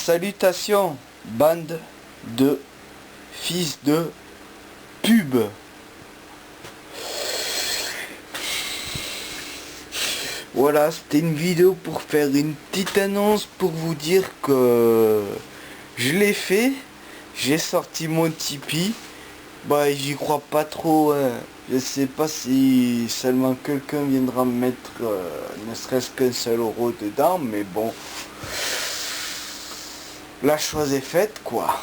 Salutations, bande de fils de pub. Voilà, c'était une vidéo pour faire une petite annonce pour vous dire que je l'ai fait. J'ai sorti mon Tipeee. Bah, j'y crois pas trop. Je sais pas si seulement quelqu'un viendra me mettre ne serait-ce qu'un seul euro dedans, mais bon. La chose est faite, quoi.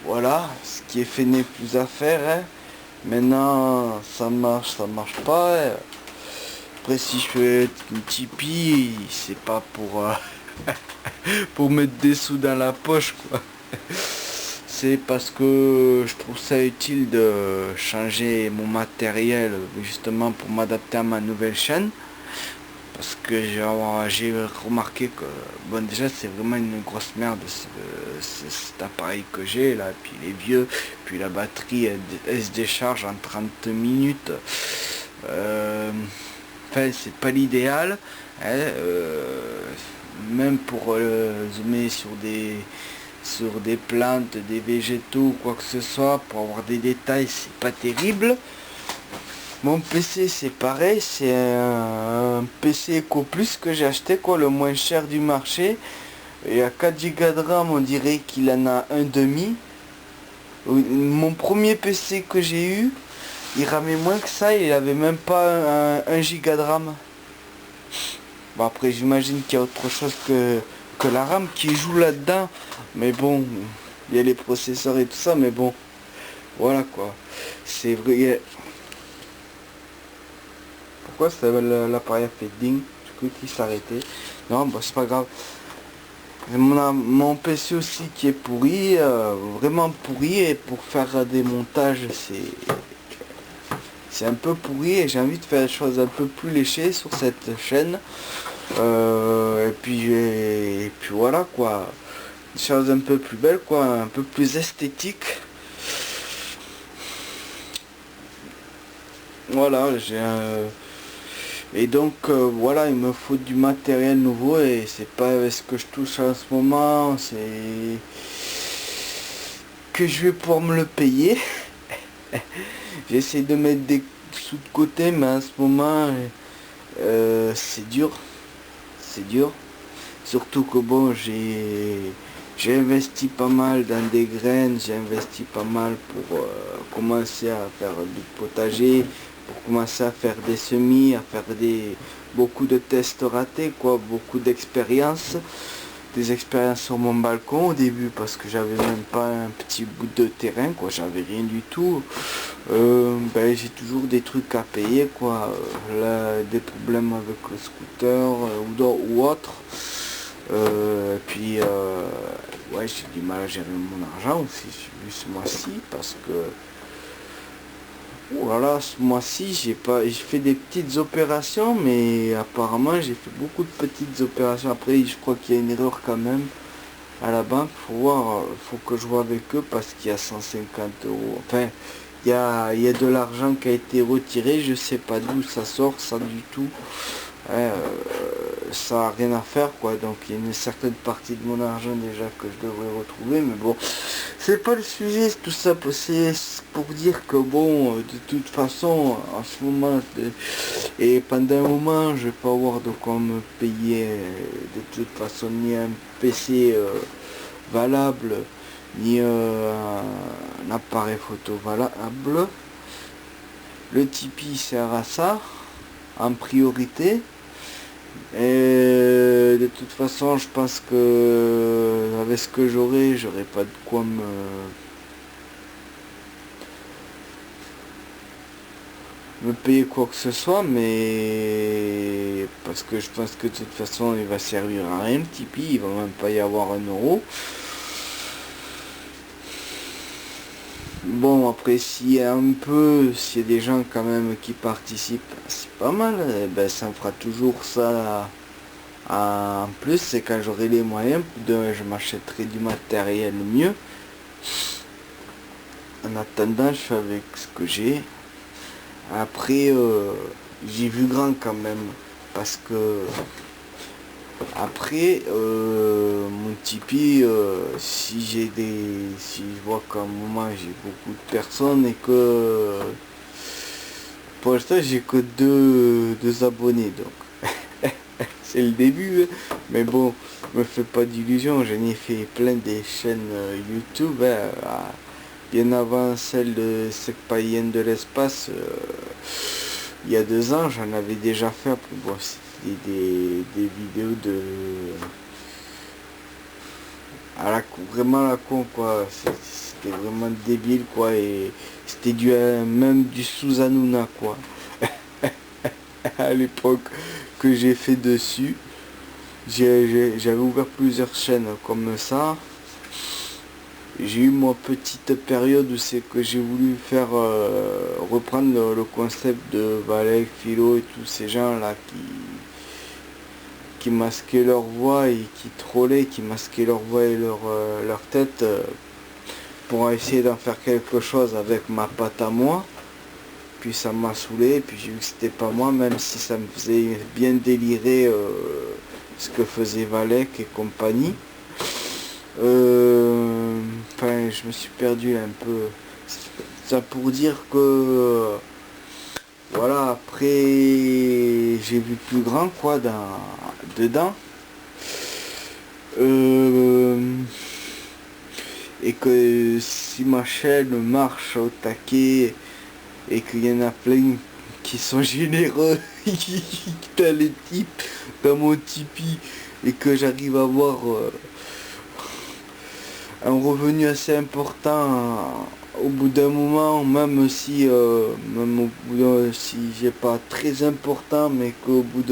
Voilà, ce qui est fait n'est plus à faire. Maintenant, ça marche pas. Après, si je fais une Tipeee, c'est pas pour pour mettre des sous dans la poche, quoi. C'est parce que je trouve ça utile de changer mon matériel justement pour m'adapter à ma nouvelle chaîne. Parce que j'ai remarqué que, bon, déjà c'est vraiment une grosse merde cet appareil que j'ai là, puis il est vieux, puis la batterie elle se décharge en 30 minutes. Enfin, c'est pas l'idéal, hein, même pour zoomer sur des plantes, des végétaux, quoi que ce soit, pour avoir des détails, c'est pas terrible. Mon PC c'est pareil, c'est un PC Eco Plus que j'ai acheté, quoi, le moins cher du marché. Et à 4 Go de RAM, on dirait qu'il en a un demi. Mon premier PC que j'ai eu, il ramait moins que ça, il avait même pas un giga de RAM. Bon, après j'imagine qu'il y a autre chose que la RAM qui joue là-dedans. Mais bon, il y a les processeurs et tout ça, mais bon. Voilà, quoi. C'est vrai. Pourquoi l'appareil a fait ding? J'ai cru qu'il s'arrêtait. Non, bah c'est pas grave. Mon PC aussi qui est pourri, vraiment pourri, et pour faire des montages c'est un peu pourri, et j'ai envie de faire des choses un peu plus léchées sur cette chaîne. Et puis voilà, quoi. Des choses un peu plus belles, quoi, un peu plus esthétiques. Voilà, j'ai un... Et donc voilà, il me faut du matériel nouveau, et c'est pas ce que je touche en ce moment, c'est que je vais pouvoir me le payer. J'essaie de mettre des sous de côté, mais en ce moment c'est dur. C'est dur. Surtout que bon, j'ai investi pas mal dans des graines, j'ai investi pas mal pour commencer à faire du potager, pour commencer à faire des semis, à faire beaucoup de tests ratés, quoi, beaucoup d'expériences. Des expériences sur mon balcon au début, parce que j'avais même pas un petit bout de terrain, quoi, j'avais rien du tout. Ben, j'ai toujours des trucs à payer, quoi, là, des problèmes avec le scooter ou autre. Ouais, j'ai du mal à gérer mon argent aussi ce mois-ci, parce que voilà, ce mois-ci j'ai fait des petites opérations, mais apparemment j'ai fait beaucoup de petites opérations. Après, je crois qu'il y a une erreur quand même à la banque. Faut voir, faut que je vois avec eux, parce qu'il y a 150 euros. Enfin, il y a de l'argent qui a été retiré, je sais pas d'où ça sort, ça du tout. Ça n'a rien à faire, quoi. Donc il y a une certaine partie de mon argent déjà que je devrais retrouver, mais bon, c'est pas le sujet. Tout ça, c'est pour dire que bon, de toute façon, en ce moment et pendant un moment, je vais pas avoir de quoi me payer de toute façon ni un PC valable, ni un appareil photo valable. Le Tipeee sert à ça en priorité. Et de toute façon, je pense que avec ce que j'aurais pas de quoi me payer quoi que ce soit, mais parce que je pense que de toute façon il va servir à rien, le Tipeee, il va même pas y avoir un euro. Bon, après, s'il y a des gens quand même qui participent, c'est pas mal. Eh ben, ça me fera toujours ça. En plus, c'est quand j'aurai les moyens, je m'achèterai du matériel mieux. En attendant, je fais avec ce que j'ai. Après, j'ai vu grand quand même, parce que Après, mon Tipeee, si je vois qu'à un moment j'ai beaucoup de personnes et que pour l'instant j'ai que deux abonnés, donc c'est le début, hein. Mais bon, me fais pas d'illusions, j'en ai fait plein des chaînes YouTube, hein, bien avant celle de Secpaïen de l'espace. Il y a 2 ans, j'en avais déjà fait. Bon, c'était des vidéos de vraiment à la con, quoi. C'était vraiment débile, quoi, et c'était même du sous-Hanouna, quoi. À l'époque que j'ai fait dessus, j'avais ouvert plusieurs chaînes comme ça. J'ai eu ma petite période où c'est que j'ai voulu faire reprendre le concept de Valek, Philo et tous ces gens là qui masquaient leur voix et qui trollaient, qui masquaient leur voix et leur tête pour essayer d'en faire quelque chose avec ma patte à moi. Puis ça m'a saoulé, puis j'ai vu que c'était pas moi, même si ça me faisait bien délirer ce que faisait Valek et compagnie. Enfin, je me suis perdu un peu. Ça pour dire que voilà, après j'ai vu plus grand, quoi, dedans. Et que si ma chaîne marche au taquet et qu'il y en a plein qui sont généreux dans les types, dans mon Tipeee, et que j'arrive à avoir un revenu assez important au bout d'un moment, même si si j'ai pas très important, mais qu'au bout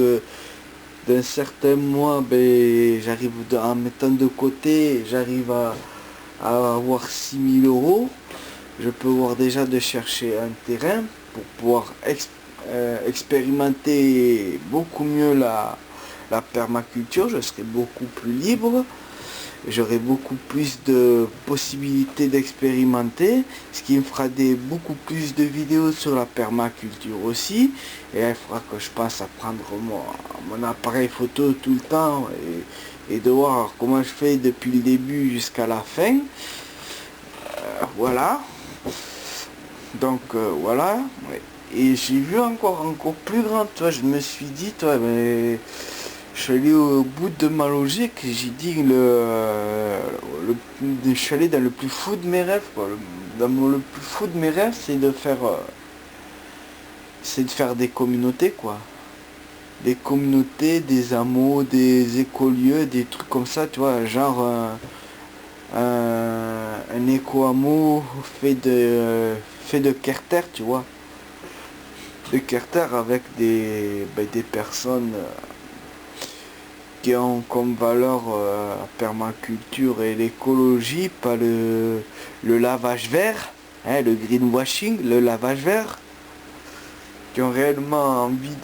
d'un certain mois, ben, j'arrive en mettant de côté, j'arrive à avoir 6 000 euros. Je peux voir déjà de chercher un terrain pour pouvoir expérimenter beaucoup mieux la permaculture. Je serai beaucoup plus libre. J'aurai beaucoup plus de possibilités d'expérimenter, ce qui me fera beaucoup plus de vidéos sur la permaculture aussi. Et il faudra que je pense à prendre mon appareil photo tout le temps et de voir comment je fais depuis le début jusqu'à la fin. Voilà. Donc voilà. Et j'ai vu encore plus grand, toi. Je me suis dit, toi, mais je suis allé au bout de ma logique, j'ai dit je suis allé dans le plus fou de mes rêves, quoi. Le plus fou de mes rêves, c'est de faire des communautés, quoi. Des communautés, des hameaux, des écolieux, des trucs comme ça, tu vois, genre un éco-hameau fait de Carter, tu vois. De Carter avec des personnes qui ont comme valeur la permaculture et l'écologie, pas le lavage vert, hein, le greenwashing, le lavage vert, qui ont réellement envie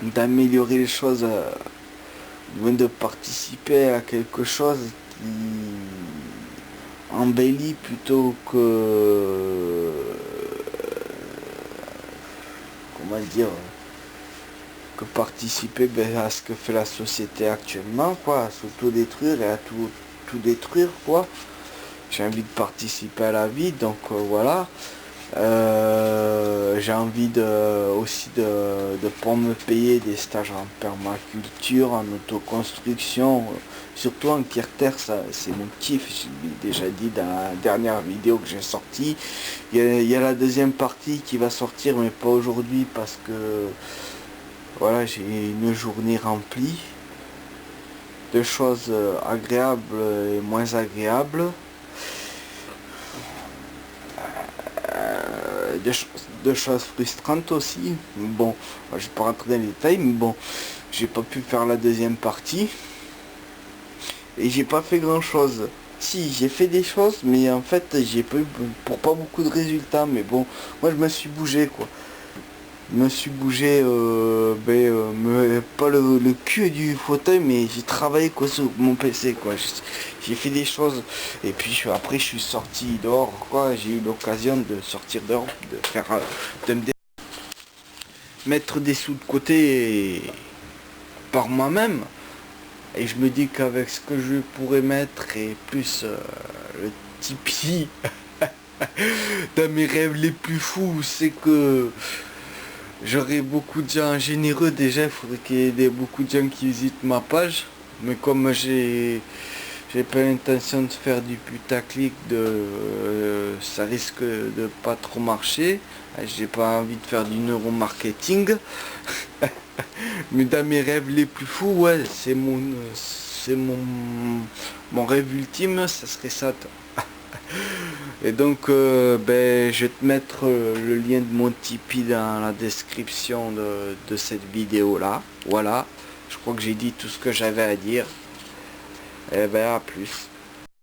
d'améliorer les choses, de participer à quelque chose qui embellit plutôt que comment dire, que participer à ce que fait la société actuellement, quoi, à s'auto-détruire et à tout détruire, quoi. J'ai envie de participer à la vie, donc voilà. J'ai envie aussi de pas me payer des stages en permaculture, en autoconstruction, surtout en Carter, ça c'est mon kiff, je l'ai déjà dit dans la dernière vidéo que j'ai sortie. Il y a la deuxième partie qui va sortir, mais pas aujourd'hui parce que voilà, j'ai une journée remplie de choses agréables et moins agréables. De choses frustrantes aussi. Bon, je vais pas rentrer dans les détails, mais bon, j'ai pas pu faire la deuxième partie. Et j'ai pas fait grand chose. Si, j'ai fait des choses, mais en fait, j'ai pas eu pour pas beaucoup de résultats. Mais bon, moi je me suis bougé, quoi. me suis bougé, pas le cul du fauteuil, mais j'ai travaillé quoi sur mon PC quoi. J'ai fait des choses et puis après je suis sorti dehors quoi. J'ai eu l'occasion de sortir dehors, de faire, mettre des sous de côté par moi-même. Et je me dis qu'avec ce que je pourrais mettre et plus le Tipeee dans mes rêves les plus fous, c'est que j'aurais beaucoup de gens généreux déjà, il faudrait qu'il y ait beaucoup de gens qui visitent ma page. Mais comme j'ai pas l'intention de faire du putaclic, ça risque de pas trop marcher. J'ai pas envie de faire du neuromarketing. Mais dans mes rêves les plus fous, ouais, mon rêve ultime, ça serait ça. Et donc, je vais te mettre le lien de mon Tipeee dans la description de cette vidéo là. Voilà, je crois que j'ai dit tout ce que j'avais à dire. Et ben à plus.